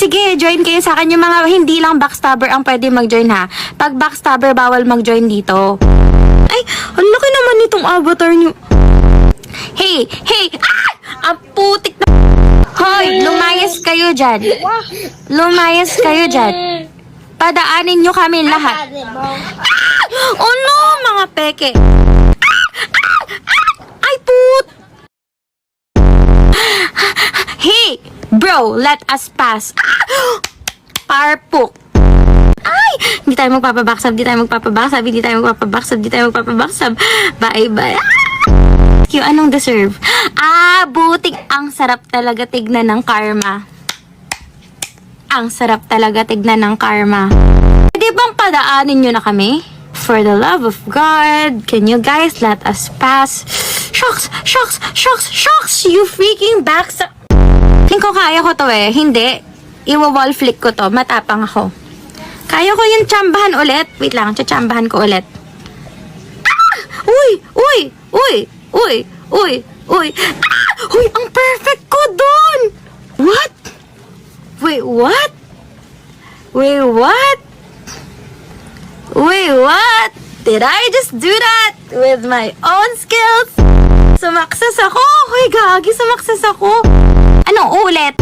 Sige, join kayo sa akin. Yung mga hindi lang backstabber ang pwede mag-join ha. Pag backstabber, bawal mag-join dito. Ay, ang laki naman nitong avatar niyo. Hey! Ang putik na... Hoy, lumayas kayo dyan. Lumayas kayo dyan. Padaanin nyo kami lahat. Oh no, mga peke. Ay, put! Hey, bro, let us pass. Parpuk. Ay, hindi tayo magpapabaksab, Bye-bye. Yung anong deserve? Butik. Ang sarap talaga tignan ng karma. Pwede bang padaanin nyo na kami? For the love of God, can you guys let us pass? Shucks! You freaking backstab. Think ko kaya ko to eh. Hindi. Iwa-wall flick ko to. Matapang ako. Kaya ko yung tsambahan ulit. Wait lang, tsambahan ko ulit. Uy! Ang perfect ko dun! What? Wait, what? Did I just do that with my own skills? Sumakses ako! Hoy, gagi, sumakses ako! Anong ulit?